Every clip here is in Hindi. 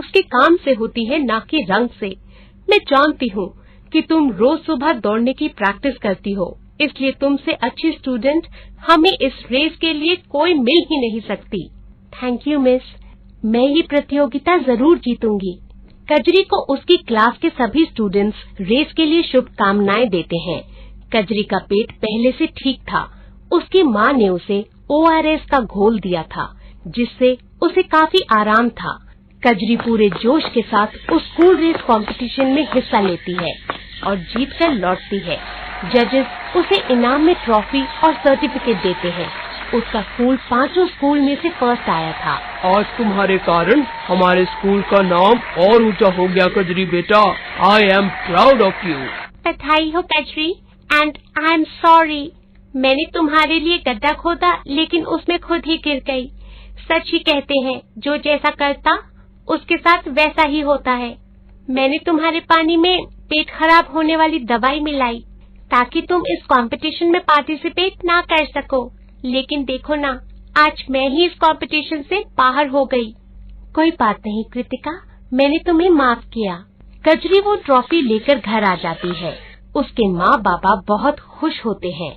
उसके काम से होती है, ना कि रंग से। मैं जानती हूँ कि तुम रोज सुबह दौड़ने की प्रैक्टिस करती हो, इसलिए तुमसे अच्छी स्टूडेंट हमें इस रेस के लिए कोई मिल ही नहीं सकती। थैंक यू मिस, मैं ये प्रतियोगिता जरूर जीतूंगी। कजरी को उसकी क्लास के सभी स्टूडेंट्स रेस के लिए शुभकामनाएं देते हैं। कजरी का पेट पहले से ठीक था। उसकी माँ ने उसे ORS का घोल दिया था, जिससे उसे काफी आराम था। कजरी पूरे जोश के साथ उस स्कूल रेस कंपटीशन में हिस्सा लेती है और जीत कर लौटती है। जजेस उसे इनाम में ट्रॉफी और सर्टिफिकेट देते हैं। उसका स्कूल 5 स्कूल में से फर्स्ट आया था। आज तुम्हारे कारण हमारे स्कूल का नाम और ऊंचा हो गया कजरी बेटा। I am proud of you. बधाई हो Kajri, and I am sorry. मैंने तुम्हारे लिए गड्ढा खोदा, लेकिन उसमें खुद ही गिर गई। सच ही कहते हैं, जो जैसा करता उसके साथ वैसा ही होता है। मैंने तुम्हारे पानी में पेट खराब होने वाली दवाई मिलाई ताकि तुम इस कंपटीशन में पार्टिसिपेट ना कर सको, लेकिन देखो ना, आज मैं ही इस कंपटीशन से बाहर हो गई। कोई बात नहीं कृतिका, मैंने तुम्हें माफ किया। कजरी वो ट्रॉफी लेकर घर आ जाती है। उसके माँ बाबा बहुत खुश होते हैं।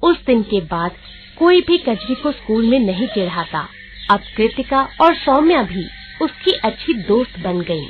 उस दिन के बाद कोई भी कजरी को स्कूल में नहीं चिढ़ाता। अब कृतिका और सौम्या भी उसकी अच्छी दोस्त बन गयी।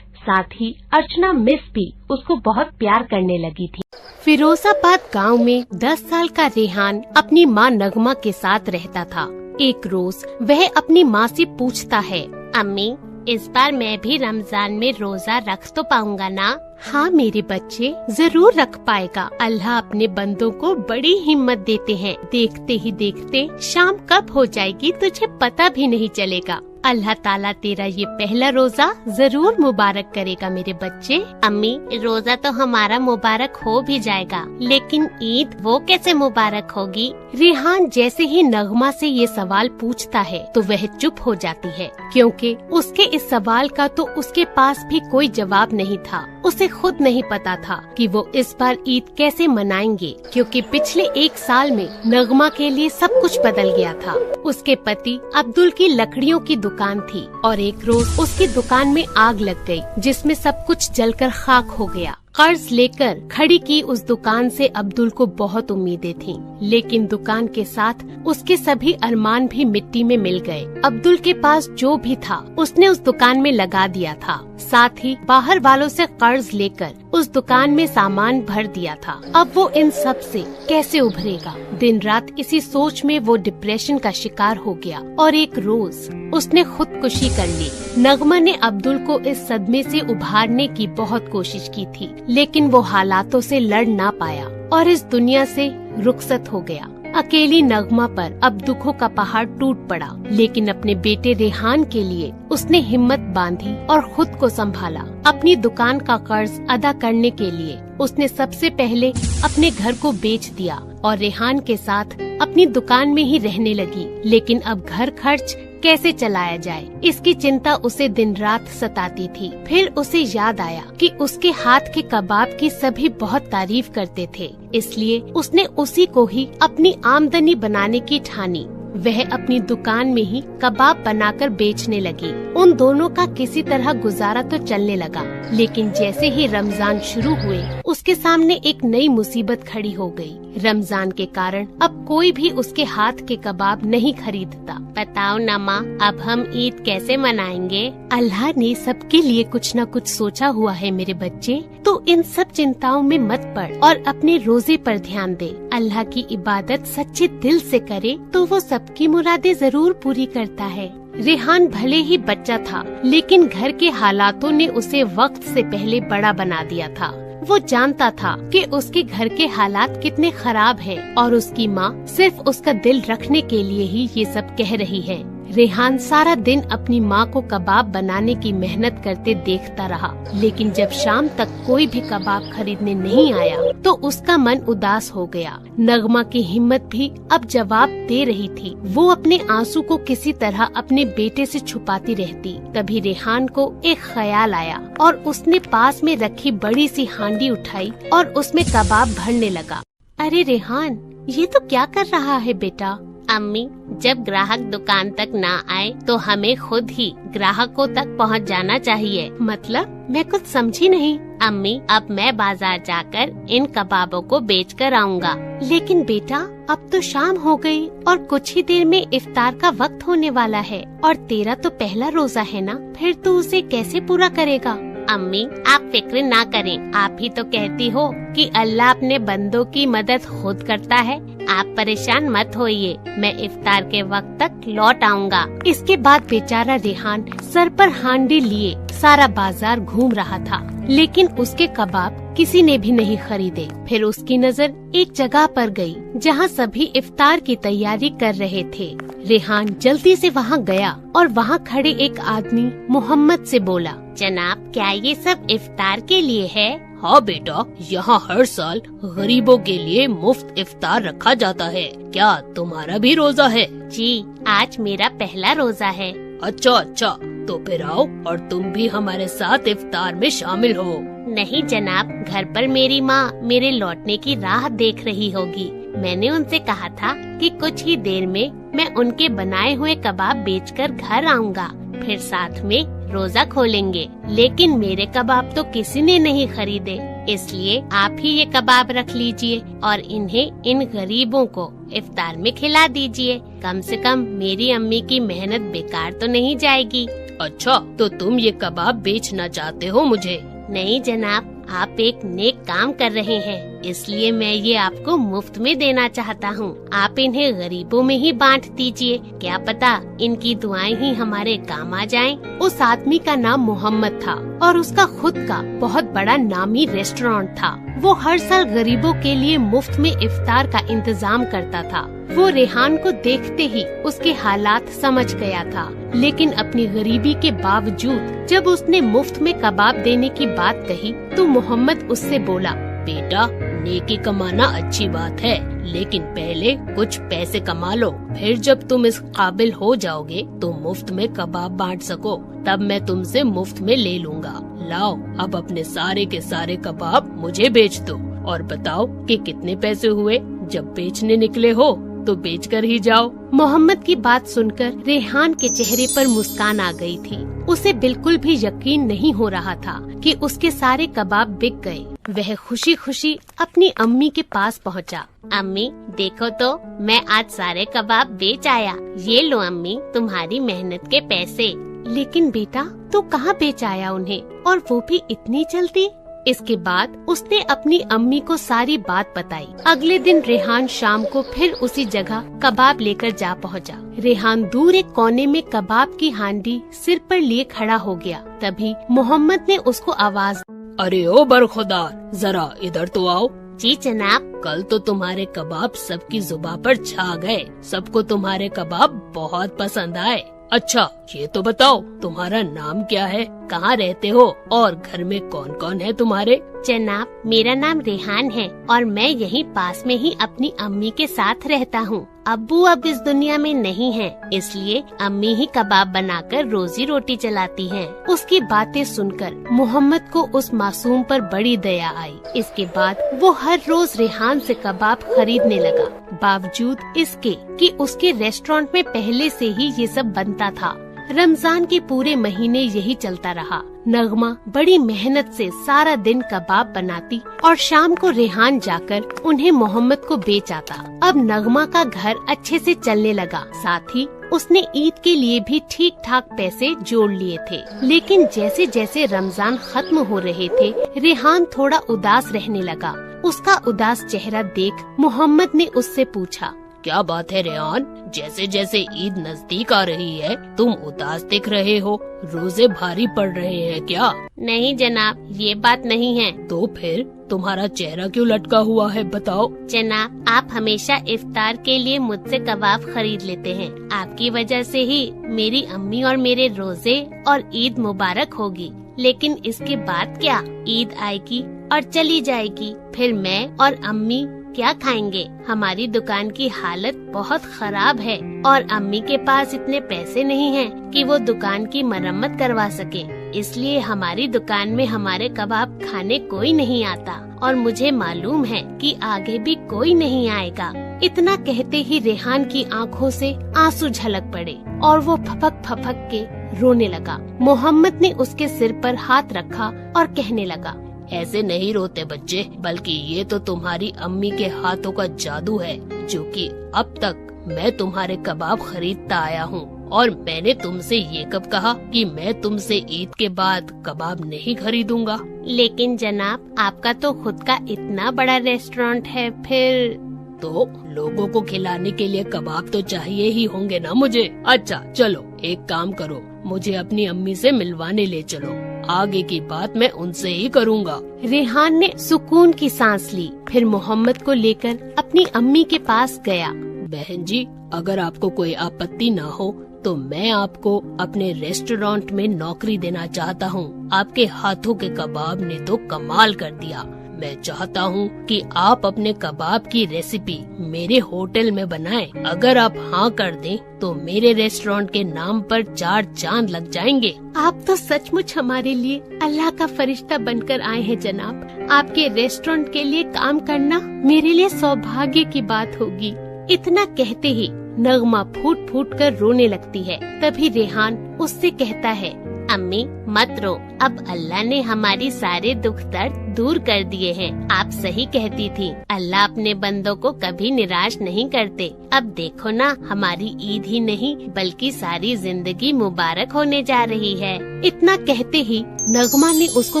साथ ही अर्चना मिस भी उसको बहुत प्यार करने लगी थी। फिरोजाबाद गांव में 10 साल का रेहान अपनी माँ नगमा के साथ रहता था। एक रोज वह अपनी माँ से पूछता है, अम्मी, इस बार मैं भी रमजान में रोजा रख तो पाऊंगा ना? हाँ मेरे बच्चे, जरूर रख पाएगा। अल्लाह अपने बंदों को बड़ी हिम्मत देते हैं। देखते ही देखते शाम कब हो जाएगी तुझे पता भी नहीं चलेगा। अल्लाह ताला तेरा ये पहला रोजा जरूर मुबारक करेगा मेरे बच्चे। अम्मी, रोजा तो हमारा मुबारक हो भी जाएगा, लेकिन ईद वो कैसे मुबारक होगी? रेहान जैसे ही नगमा से ये सवाल पूछता है तो वह चुप हो जाती है, क्योंकि उसके इस सवाल का तो उसके पास भी कोई जवाब नहीं था। उसे खुद नहीं पता था कि वो इस बार ईद कैसे मनाएंगे, क्योंकि पिछले 1 साल में नगमा के लिए सब कुछ बदल गया था। उसके पति अब्दुल की लकड़ियों की दुकान थी और एक रोज उसकी दुकान में आग लग गई, जिसमें सब कुछ जलकर खाक हो गया। कर्ज लेकर खड़ी की उस दुकान से अब्दुल को बहुत उम्मीदें थीं, लेकिन दुकान के साथ उसके सभी अरमान भी मिट्टी में मिल गए। अब्दुल के पास जो भी था उसने उस दुकान में लगा दिया था, साथ ही बाहर वालों से कर्ज लेकर उस दुकान में सामान भर दिया था। अब वो इन सब से कैसे उभरेगा? दिन रात इसी सोच में वो डिप्रेशन का शिकार हो गया और एक रोज उसने खुदकुशी कर ली। नगमा ने अब्दुल को इस सदमे से उभारने की बहुत कोशिश की थी, लेकिन वो हालातों से लड़ ना पाया और इस दुनिया से रुखसत हो गया। अकेली नगमा पर अब दुखों का पहाड़ टूट पड़ा, लेकिन अपने बेटे रेहान के लिए उसने हिम्मत बांधी और खुद को संभाला। अपनी दुकान का कर्ज अदा करने के लिए उसने सबसे पहले अपने घर को बेच दिया और रेहान के साथ अपनी दुकान में ही रहने लगी। लेकिन अब घर खर्च कैसे चलाया जाए, इसकी चिंता उसे दिन रात सताती थी। फिर उसे याद आया कि उसके हाथ के कबाब की सभी बहुत तारीफ करते थे, इसलिए उसने उसी को ही अपनी आमदनी बनाने की ठानी। वह अपनी दुकान में ही कबाब बनाकर बेचने लगी। उन दोनों का किसी तरह गुजारा तो चलने लगा, लेकिन जैसे ही रमजान शुरू हुए उसके सामने एक नई मुसीबत खड़ी हो गई। रमजान के कारण अब कोई भी उसके हाथ के कबाब नहीं खरीदता। बताओ ना माँ, अब हम ईद कैसे मनाएंगे? अल्लाह ने सबके लिए कुछ न कुछ सोचा हुआ है मेरे बच्चे, तो इन सब चिंताओं में मत पड़ और अपने रोजे पर ध्यान दे। अल्लाह की इबादत सच्चे दिल से करे तो वो सबकी मुरादें जरूर पूरी करता है। रेहान भले ही बच्चा था, लेकिन घर के हालातों ने उसे वक्त से पहले बड़ा बना दिया था। वो जानता था कि उसके घर के हालात कितने खराब हैं और उसकी माँ सिर्फ उसका दिल रखने के लिए ही ये सब कह रही है। रेहान सारा दिन अपनी माँ को कबाब बनाने की मेहनत करते देखता रहा, लेकिन जब शाम तक कोई भी कबाब खरीदने नहीं आया तो उसका मन उदास हो गया। नगमा की हिम्मत भी अब जवाब दे रही थी। वो अपने आंसू को किसी तरह अपने बेटे से छुपाती रहती। तभी रेहान को एक ख्याल आया और उसने पास में रखी बड़ी सी हांडी उठाई और उसमें कबाब भरने लगा। अरे रेहान, ये तो क्या कर रहा है बेटा? अम्मी, जब ग्राहक दुकान तक ना आए तो हमें खुद ही ग्राहकों तक पहुंच जाना चाहिए। मतलब? मैं कुछ समझी नहीं। अम्मी, अब मैं बाजार जाकर इन कबाबों को बेच कर आऊँगा। लेकिन बेटा, अब तो शाम हो गई और कुछ ही देर में इफ्तार का वक्त होने वाला है और तेरा तो पहला रोजा है ना, फिर तू उसे कैसे पूरा करेगा? अम्मी, आप फिक्र ना करें, आप ही तो कहती हो कि अल्लाह अपने बंदों की मदद खुद करता है। आप परेशान मत होइए, मैं इफ्तार के वक्त तक लौट आऊँगा। इसके बाद बेचारा रेहान सर पर हांडी लिए सारा बाजार घूम रहा था, लेकिन उसके कबाब किसी ने भी नहीं खरीदे। फिर उसकी नजर एक जगह पर गई जहाँ सभी इफ्तार की तैयारी कर रहे थे। रेहान जल्दी से वहाँ गया और वहाँ खड़े एक आदमी मोहम्मद से बोला, जनाब, क्या ये सब इफ्तार के लिए है? हाँ बेटा, यहाँ हर साल गरीबों के लिए मुफ्त इफ्तार रखा जाता है। क्या तुम्हारा भी रोजा है? जी, आज मेरा पहला रोजा है। अच्छा, तो फिर आओ और तुम भी हमारे साथ इफ्तार में शामिल हो। नहीं जनाब, घर पर मेरी माँ मेरे लौटने की राह देख रही होगी। मैंने उनसे कहा था कि कुछ ही देर में मैं उनके बनाए हुए कबाब बेचकर घर आऊँगा, फिर साथ में रोजा खोलेंगे। लेकिन मेरे कबाब तो किसी ने नहीं खरीदे, इसलिए आप ही ये कबाब रख लीजिए और इन्हें इन गरीबों को इफ्तार में खिला दीजिए। कम से कम मेरी अम्मी की मेहनत बेकार तो नहीं जाएगी। अच्छा, तो तुम ये कबाब बेचना चाहते हो मुझे? नहीं जनाब, आप एक नेक काम कर रहे हैं, इसलिए मैं ये आपको मुफ्त में देना चाहता हूँ। आप इन्हें गरीबों में ही बांट दीजिए, क्या पता इनकी दुआएं ही हमारे काम आ जाएं। उस आदमी का नाम मोहम्मद था और उसका खुद का बहुत बड़ा नामी रेस्टोरेंट था। वो हर साल गरीबों के लिए मुफ्त में इफ्तार का इंतजाम करता था। वो रेहान को देखते ही उसके हालात समझ गया था, लेकिन अपनी गरीबी के बावजूद जब उसने मुफ्त में कबाब देने की बात कही तो मोहम्मद उससे बोला, बेटा, नेकी कमाना अच्छी बात है, लेकिन पहले कुछ पैसे कमा लो, फिर जब तुम इस काबिल हो जाओगे तो मुफ्त में कबाब बांट सको, तब मैं तुमसे मुफ्त में ले लूँगा। लाओ, अब अपने सारे के सारे कबाब मुझे बेच दो और बताओ कि कितने पैसे हुए। जब बेचने निकले हो तो बेच कर ही जाओ। मोहम्मद की बात सुनकर रेहान के चेहरे पर मुस्कान आ गई थी। उसे बिल्कुल भी यकीन नहीं हो रहा था कि उसके सारे कबाब बिक गए। वह खुशी खुशी अपनी अम्मी के पास पहुंचा। अम्मी, देखो तो मैं आज सारे कबाब बेच आया। ये लो अम्मी, तुम्हारी मेहनत के पैसे। लेकिन बेटा, तू कहाँ बेच आया उन्हें, और वो भी इतनी जल्दी? इसके बाद उसने अपनी अम्मी को सारी बात बताई। अगले दिन रेहान शाम को फिर उसी जगह कबाब लेकर जा पहुंचा। रेहान दूर एक कोने में कबाब की हांडी सिर पर लिए खड़ा हो गया। तभी मोहम्मद ने उसको आवाज, अरे ओ बरखुदार, जरा इधर तो आओ। जी जनाब। कल तो तुम्हारे कबाब सबकी जुबान पर छा गए, सबको तुम्हारे कबाब बहुत पसंद आए। अच्छा, ये तो बताओ तुम्हारा नाम क्या है, कहाँ रहते हो और घर में कौन कौन है तुम्हारे? जनाब, मेरा नाम रेहान है और मैं यहीं पास में ही अपनी अम्मी के साथ रहता हूँ। अब्बू अब इस दुनिया में नहीं हैं, इसलिए अम्मी ही कबाब बनाकर रोजी रोटी चलाती हैं। उसकी बातें सुनकर मोहम्मद को उस मासूम पर बड़ी दया आई। इसके बाद वो हर रोज रेहान से कबाब खरीदने लगा, बावजूद इसके कि उसके रेस्टोरेंट में पहले से ही ये सब बनता था। रमजान के पूरे महीने यही चलता रहा। नगमा बड़ी मेहनत से सारा दिन कबाब बनाती और शाम को रेहान जाकर उन्हें मोहम्मद को बेच आता। अब नगमा का घर अच्छे से चलने लगा, साथ ही उसने ईद के लिए भी ठीक ठाक पैसे जोड़ लिए थे। लेकिन जैसे जैसे रमजान खत्म हो रहे थे, रेहान थोड़ा उदास रहने लगा। उसका उदास चेहरा देख मोहम्मद ने उससे पूछा, क्या बात है रेहान, जैसे जैसे ईद नजदीक आ रही है तुम उदास दिख रहे हो, रोजे भारी पड़ रहे हैं क्या? नहीं जनाब, ये बात नहीं है। तो फिर तुम्हारा चेहरा क्यों लटका हुआ है, बताओ। जनाब, आप हमेशा इफ्तार के लिए मुझसे कबाब खरीद लेते हैं। आपकी वजह से ही मेरी अम्मी और मेरे रोजे और ईद मुबारक होगी। लेकिन इसके बाद क्या, ईद आएगी और चली जाएगी, फिर मैं और अम्मी क्या खाएंगे? हमारी दुकान की हालत बहुत खराब है और अम्मी के पास इतने पैसे नहीं हैं कि वो दुकान की मरम्मत करवा सके। इसलिए हमारी दुकान में हमारे कबाब खाने कोई नहीं आता और मुझे मालूम है कि आगे भी कोई नहीं आएगा। इतना कहते ही रेहान की आंखों से आंसू झलक पड़े और वो फपक फपक के रोने लगा। मोहम्मद ने उसके सिर पर हाथ रखा और कहने लगा, ऐसे नहीं रोते बच्चे, बल्कि ये तो तुम्हारी अम्मी के हाथों का जादू है, जो कि अब तक मैं तुम्हारे कबाब खरीदता आया हूँ। और मैंने तुमसे ये कब कहा कि मैं तुमसे ईद के बाद कबाब नहीं खरीदूंगा? लेकिन जनाब, आपका तो खुद का इतना बड़ा रेस्टोरेंट है, फिर तो लोगों को खिलाने के लिए कबाब तो चाहिए ही होंगे ना मुझे। अच्छा चलो, एक काम करो, मुझे अपनी अम्मी से मिलवाने ले चलो, आगे की बात मैं उनसे ही करूँगा। रेहान ने सुकून की सांस ली, फिर मोहम्मद को लेकर अपनी अम्मी के पास गया। बहन जी, अगर आपको कोई आपत्ति ना हो तो मैं आपको अपने रेस्टोरेंट में नौकरी देना चाहता हूँ। आपके हाथों के कबाब ने तो कमाल कर दिया। मैं चाहता हूँ कि आप अपने कबाब की रेसिपी मेरे होटल में बनाएं। अगर आप हाँ कर दें तो मेरे रेस्टोरेंट के नाम पर 4 चांद लग जाएंगे। आप तो सचमुच हमारे लिए अल्लाह का फरिश्ता बनकर आए हैं जनाब। आपके रेस्टोरेंट के लिए काम करना मेरे लिए सौभाग्य की बात होगी। इतना कहते ही नगमा फूट फूट कर रोने लगती है। तभी रेहान उससे कहता है, अम्मी मत रो, अब अल्लाह ने हमारी सारे दुख दर्द दूर कर दिए हैं। आप सही कहती थी, अल्लाह अपने बंदों को कभी निराश नहीं करते। अब देखो ना, हमारी ईद ही नहीं बल्कि सारी जिंदगी मुबारक होने जा रही है। इतना कहते ही नगमा ने उसको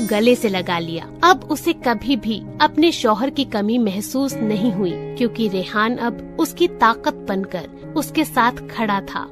गले से लगा लिया। अब उसे कभी भी अपने शौहर की कमी महसूस नहीं हुई, क्योंकि रेहान अब उसकी ताकत बनकर उसके साथ खड़ा था।